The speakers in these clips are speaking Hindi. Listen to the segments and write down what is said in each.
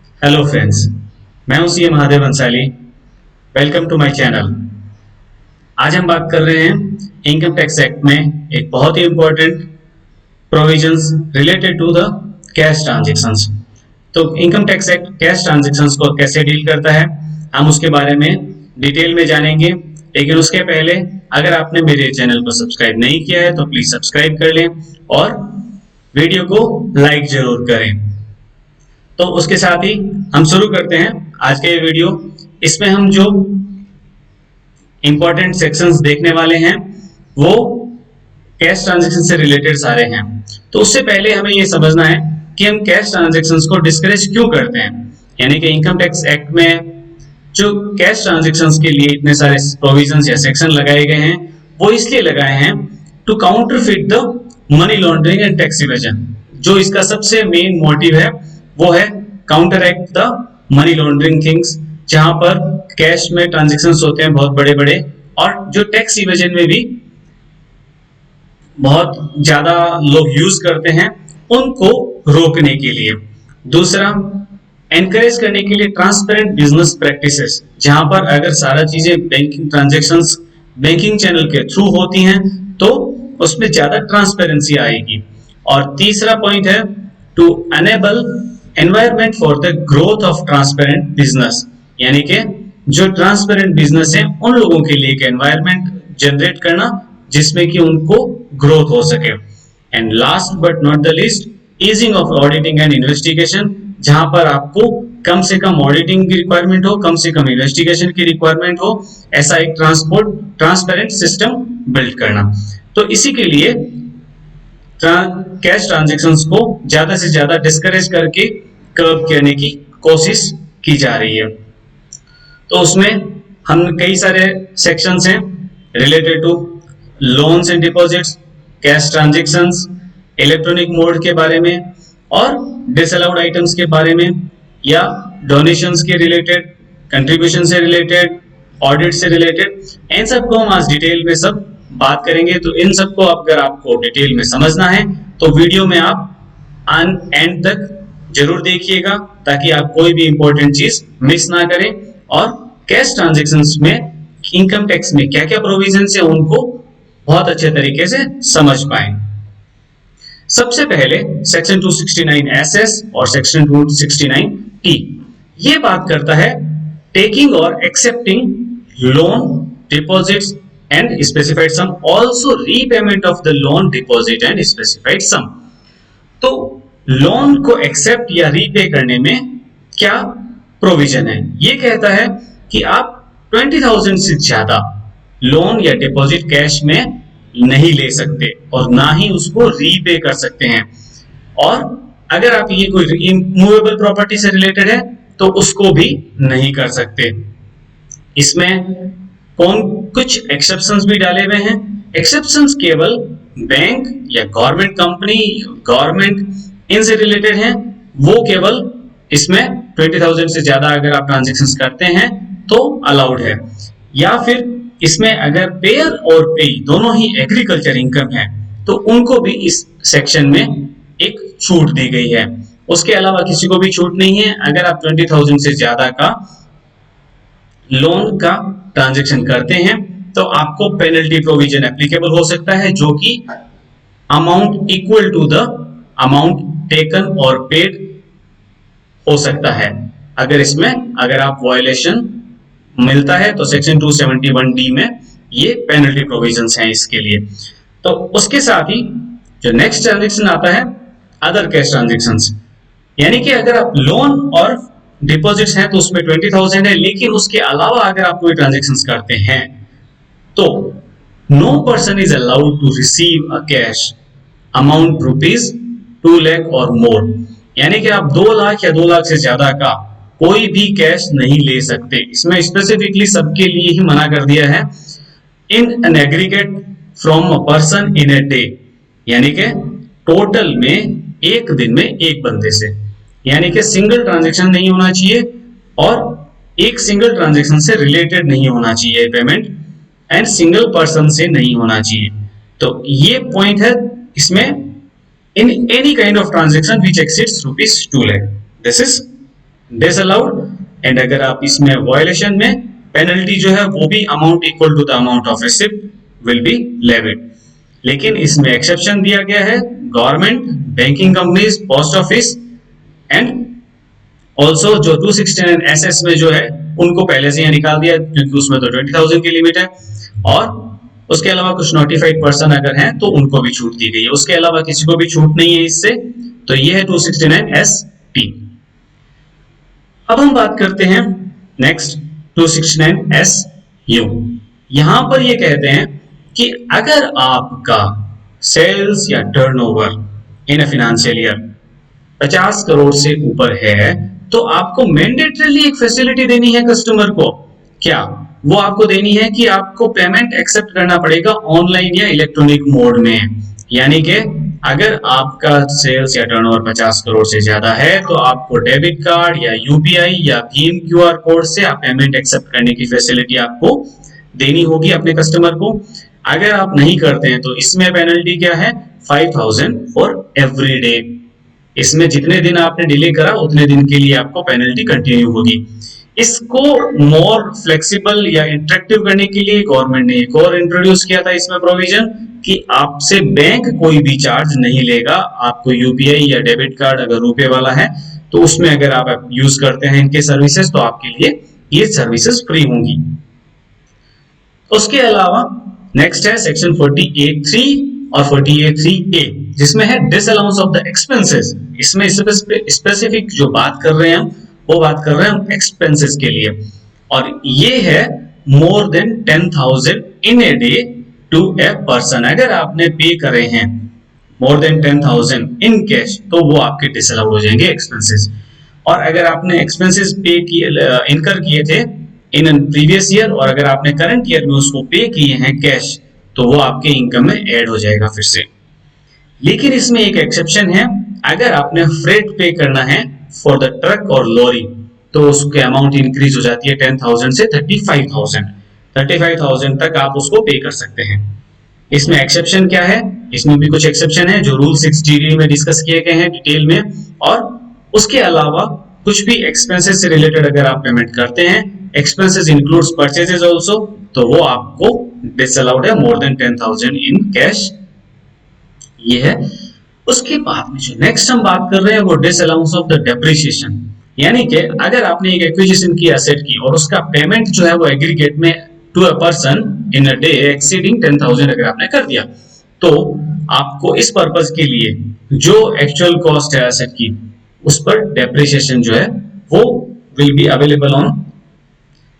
हेलो फ्रेंड्स, मैं हूं CA Mahadev Ansali. Welcome to my channel. आज हम बात कर रहे हैं इनकम टैक्स एक्ट में एक बहुत ही important provisions related to the cash transactions. तो income tax act cash transactions को कैसे डील करता है, हम उसके बारे में डिटेल में जानेंगे। लेकिन उसके पहले अगर आपने मेरे चैनल को सब्सक्राइब नहीं किया है तो प्लीज सब्सक्राइब कर लें और वीडियो को लाइक जरूर करें। तो उसके साथ ही हम शुरू करते हैं आज के ये वीडियो। इसमें हम जो इंपॉर्टेंट सेक्शंस देखने वाले हैं वो कैश ट्रांजैक्शन से रिलेटेड सारे हैं। तो उससे पहले हमें ये समझना है कि हम कैश ट्रांजैक्शंस को डिस्करेज क्यों करते हैं। यानी कि इनकम टैक्स एक्ट में जो कैश ट्रांजैक्शंस के लिए इतने सारे प्रोविजंस या सेक्शन लगाए गए हैं वो इसलिए लगाए हैं to counterfeit the money laundering and tax evasion. जो इसका सबसे मेन मोटिव है वो है counteract the money laundering things, जहां पर कैश में ट्रांजैक्शंस होते हैं बहुत बड़े बड़े, और जो टैक्स इवेजन में भी बहुत ज्यादा लोग यूज करते हैं उनको रोकने के लिए। दूसरा, एनकरेज करने के लिए ट्रांसपेरेंट बिजनेस प्रैक्टिसेस, जहां पर अगर सारा चीजें बैंकिंग ट्रांजैक्शंस बैंकिंग चैनल के थ्रू होती हैं तो उसमें ज्यादा ट्रांसपेरेंसी आएगी। और तीसरा पॉइंट है to enable environment for the growth of transparent business, यानी कि जो ट्रांसपेरेंट बिजनेस है उन लोगों के लिए एक एनवायरमेंट जनरेट करना जिसमें कि उनको ग्रोथ हो सके। And last but not the least, easing of auditing and investigation, जहां पर आपको कम से कम ऑडिटिंग की रिक्वायरमेंट हो, कम से कम इन्वेस्टिगेशन की रिक्वायरमेंट हो, ऐसा एक ट्रांसपेरेंट सिस्टम बिल्ड करना। तो इसी के लिए कैश ट्रांजैक्शंस को ज्यादा से ज्यादा डिस्करेज करके कर्व करने की कोशिश की जा रही है। तो उसमें हम कई सारे सेक्शंस हैं related to loans and deposits, cash transactions, electronic mode के बारे में और डिसअलाउड आइटम्स के बारे में, या डोनेशंस के रिलेटेड, कंट्रीब्यूशन से रिलेटेड, ऑडिट से रिलेटेड। इन सबको हम आज डिटेल में सब बात करेंगे। तो इन सबको अगर आपको डिटेल में समझना है तो वीडियो में आप एंड तक जरूर देखिएगा ताकि आप कोई भी इंपॉर्टेंट चीज मिस ना करें और कैश ट्रांजैक्शंस में इनकम टैक्स में क्या क्या प्रोविजन है उनको बहुत अच्छे तरीके से समझ पाएं। सबसे पहले सेक्शन 269 एसएस और सेक्शन 269 टी ये बात करता है टेकिंग और accepting loan, deposits and specified sum, also repayment of the loan, deposit and specified sum। तो लोन को एक्सेप्ट या रीपे करने में क्या प्रोविजन है? ये कहता है कि आप 20,000 से ज्यादा लोन या डिपॉजिट कैश में नहीं ले सकते और ना ही उसको रीपे कर सकते हैं। और अगर आप ये कोई मूवेबल प्रॉपर्टी से रिलेटेड है तो उसको भी नहीं कर सकते। इसमें कुछ एक्सेप्शंस भी डाले हुए हैं। एक्सेप्शंस केवल बैंक या गवर्नमेंट कंपनी, गवर्नमेंट इनसे रिलेटेड हैं, वो केवल इसमें 20,000 से ज्यादा अगर आप ट्रांजैक्शंस करते हैं तो अलाउड है। या फिर इसमें अगर पेयर और पेई दोनों ही एग्रीकल्चर इनकम है तो उनको भी इस सेक्शन में एक छूट दी गई है। उसके अलावा किसी को भी छूट नहीं है। अगर आप 20,000 से ज्यादा का लोन का ट्रांजैक्शन करते हैं तो आपको पेनल्टी प्रोविजन एप्लीकेबल हो सकता है, जो कि amount equal to the amount taken और पेड हो सकता है। अगर आप वायलेशन मिलता है तो सेक्शन 271 डी में ये पेनल्टी प्रोविजंस हैं इसके लिए। तो उसके साथ ही जो नेक्स्ट ट्रांजैक्शन आता है अदर कैश ट्रांजैक्शंस, यानी कि अगर आप लोन और डिपॉजिट्स हैं तो उसमें 20,000 है, लेकिन उसके अलावा अगर आप कोई ट्रांजैक्शंस करते हैं तो no person is allowed to receive a cash amount rupees 2 lakh और मोर, यानी कि आप 2 लाख या 2 लाख से ज्यादा का कोई भी कैश नहीं ले सकते। इसमें स्पेसिफिकली सबके लिए ही मना कर दिया है। In an aggregate from a person in a day, यानी कि टोटल में एक दिन में एक बंदे से, यानी कि सिंगल ट्रांजैक्शन नहीं होना चाहिए और एक सिंगल ट्रांजैक्शन से रिलेटेड नहीं होना चाहिए पेमेंट, एंड सिंगल पर्सन से नहीं होना चाहिए। तो ये पॉइंट है इसमें, in any kind of transaction which exceeds rupees 2 lakh, this is disallowed, and अगर आप इसमें वायलेशन में पेनल्टी जो है वो भी amount equal to the amount of receipt will be levied. लेकिन इसमें एक्सेप्शन दिया गया है government, banking companies, post office and also जो 269 एसएस में जो है उनको पहले से ही निकाल दिया क्योंकि उसमें तो 20,000 की लिमिट है, और उसके अलावा कुछ नोटिफाइड पर्सन अगर हैं तो उनको भी छूट दी गई है, उसके अलावा किसी को भी छूट नहीं है इससे। तो ये है 269 एस-टी। अब हम बात करते हैं नेक्स्ट 269 एस-यू। यहां पर ये कहते हैं कि अगर आपका सेल्स या turnover in a financial year 50 crore से ऊपर है तो आपको मैंडेटरीली एक फैसिलिटी देनी है कस्टमर को। क्या वो आपको देनी है कि आपको पेमेंट एक्सेप्ट करना पड़ेगा ऑनलाइन या इलेक्ट्रॉनिक मोड में। यानी कि अगर आपका सेल्स या टर्नओवर 50 करोड़ से ज्यादा है तो आपको डेबिट कार्ड या यूपीआई या भीम क्यूआर कोड से आप पेमेंट एक्सेप्ट करने की फैसिलिटी आपको देनी होगी अपने कस्टमर को। अगर आप नहीं करते हैं तो इसमें पेनल्टी क्या है, 5,000 फॉर एवरी डे। इसमें जितने दिन आपने डिले करा उतने दिन के लिए आपको पेनल्टी कंटिन्यू होगी। इसको मोर फ्लेक्सिबल या इंटरेक्टिव करने के लिए गवर्नमेंट ने एक और इंट्रोड्यूस किया था इसमें प्रोविजन कि आपसे बैंक कोई भी चार्ज नहीं लेगा। आपको यूपीआई या डेबिट कार्ड अगर रुपए वाला है तो उसमें अगर आप यूज करते हैं इनके सर्विसेज तो आपके लिए ये सर्विसेज फ्री होंगी। उसके अलावा नेक्स्ट है सेक्शन 48(3) और 48(3)(a) जिसमें है डिसअलाउंस ऑफ द एक्सपेंसेस। इसमें स्पेसिफिक जो बात कर रहे हैं वो बात कर रहे हैं हम एक्सपेंसेस के लिए, और ये है more than 10,000 in a day to a person. अगर आपने पे करे हैं मोर देन 10,000 इन कैश तो वो आपके डिसअलाउड हो जाएंगे एक्सपेंसेस। और अगर आपने एक्सपेंसेस पे किए इनकर किए थे इन प्रीवियस ईयर और अगर आपने करंट ईयर में उसको पे किए हैं कैश तो वो आपके इनकम में ऐड हो जाएगा फिर से। लेकिन इसमें एक एक्सेप्शन है, अगर आपने फ्रेट पे करना है फॉर द ट्रक और लॉरी तो उसके अमाउंट इंक्रीज हो जाती है 10,000 से 35,000 तक आप उसको पे कर सकते हैं। इसमें एक्सेप्शन क्या है, इसमें भी कुछ एक्सेप्शन है जो रूल 6 में डिस्कस किए गए हैं डिटेल में। और उसके अलावा कुछ भी एक्सपेंसेस से रिलेटेड अगर आप पेमेंट करते हैं, एक्सपेंसेस इंक्लूड्स परचेजेस आल्सो, तो वो आपको डिसअलाउड है मोर देन 10,000 इन कैश। ये है। उसके बाद में जो नेक्स्ट हम बात कर रहे हैं वो डिसअलाउंस ऑफ द डेप्रिसिएशन। यानी कि अगर आपने एक एक्विजिशन की एसेट की और उसका पेमेंट जो है वो एग्रीगेट में to a person in a day exceeding 10,000 अगर आपने कर दिया तो आपको इस पर्पस के लिए जो एक्चुअल कॉस्ट है एसेट की उस पर डेप्रिसिएशन जो है वो will be available on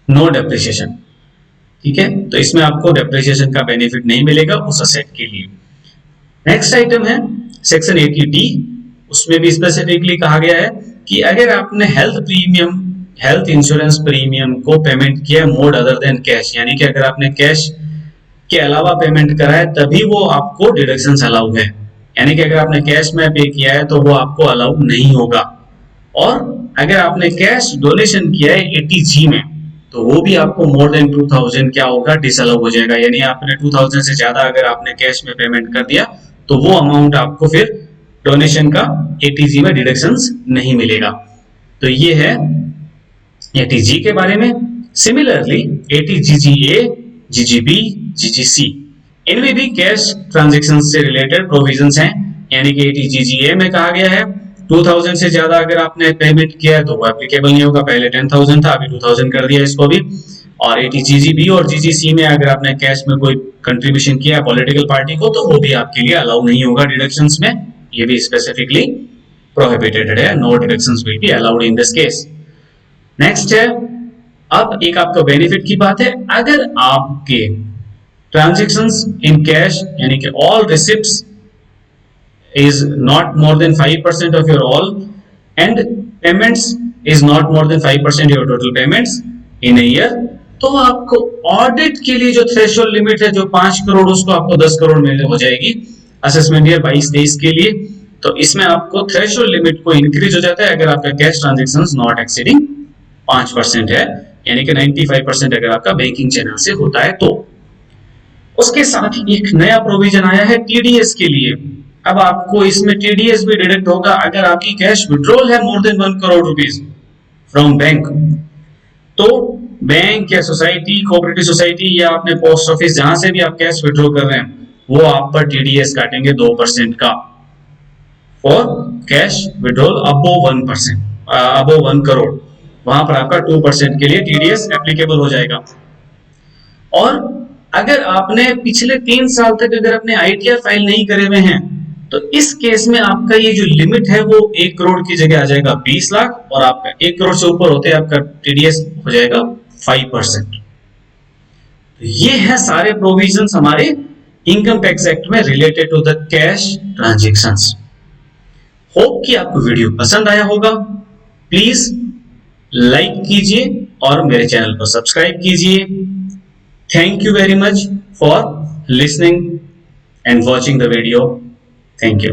no depreciation. ठीक है, तो इसमें आपको डेप्रिसिएशन का बेनिफिट नहीं मिलेगा उस एसेट के लिए। नेक्स्ट आइटम है सेक्शन 80D। उसमें भी स्पेसिफिकली कहा गया है कि अगर आपने हेल्थ इंश्योरेंस प्रीमियम को पेमेंट किया मोड अदर देन कैश, यानी कि अगर आपने कैश के अलावा पेमेंट करा है तभी वो आपको डिडक्शंस अलाउ है। यानी कि अगर आपने कैश में पे किया है तो वो आपको अलाउ नहीं होगा। और अगर आपने कैश डोनेशन किया है 80G में तो वो भी आपको मोर देन 2,000 क्या होगा, डिसअलाउ हो जाएगा। यानी आपने 2,000 से ज्यादा अगर आपने कैश में पेमेंट कर दिया तो वो अमाउंट आपको फिर डोनेशन का 80G में डिडक्शंस नहीं मिलेगा। तो ये है 80G के बारे में। सिमिलरली 80GGA, GGB, GGC इनमें भी कैश ट्रांजैक्शन से रिलेटेड प्रोविजंस हैं। यानी कि 80GGA में कहा गया है 2,000 से ज्यादा अगर आपने पेमेंट किया है तो वो एप्लीकेबल नहीं होगा। पहले 10,000 था, अभी 2,000 कर दिया इसको भी। और 80GGB और GGC में अगर आपने कैश में कोई कंट्रीब्यूशन किया पॉलिटिकल पार्टी को तो वो भी आपके लिए अलाउ नहीं होगा डिडक्शंस में। ये भी स्पेसिफिकली प्रोहिबिटेड है, no deductions will be allowed in this case. Next है, अब एक आपका बेनिफिट की बात है, अगर आपके ट्रांजैक्शंस इन कैश यानी कि all receipts is not more than 5% of your all and payments is not more than 5% your total payments in a year, तो आपको ऑडिट के लिए जो थ्रेशोल्ड लिमिट है जो 5 करोड़ उसको आपको 10 करोड़ में हो जाएगी असेसमेंट ईयर 22-23 के लिए। तो इसमें आपको थ्रेशोल्ड लिमिट को इंक्रीज हो जाता है अगर आपका कैश ट्रांजैक्शंस नॉट एक्सीडिंग 5% है, यानी कि 95% अगर आपका बैंकिंग चैनल से होता है तो। उसके साथ ही एक नया प्रोविजन आया है टीडीएस के लिए। अब आपको इसमें टीडीएस भी डिडक्ट होगा अगर आपकी कैश विड्रॉल है more then 1 crore rupees. From bank, तो बैंक या सोसाइटी, कोऑपरेटिव सोसाइटी या अपने पोस्ट ऑफिस जहां से भी आप कैश विड्रॉ कर रहे हैं वो आप पर टीडीएस काटेंगे 2% का for cash withdrawal above 1%, above 1 crore, वहां पर आपका 2% के लिए टीडीएस एप्लीकेबल हो जाएगा। और अगर आपने पिछले 3 साल तक अगर अपने आईटीआर फाइल नहीं करे हुए हैं तो इस केस में आपका ये जो लिमिट है वो 1 करोड़ की जगह आ जाएगा 20 लाख, और आपका 1 करोड़ से ऊपर होते आपका टीडीएस हो जाएगा 5%। ये है सारे प्रोविजंस हमारे इनकम टैक्स एक्ट में related to the cash transactions. Hope कि आपको वीडियो पसंद आया होगा। प्लीज लाइक कीजिए और मेरे चैनल को सब्सक्राइब कीजिए। Thank you very much for listening and watching the video. Thank you.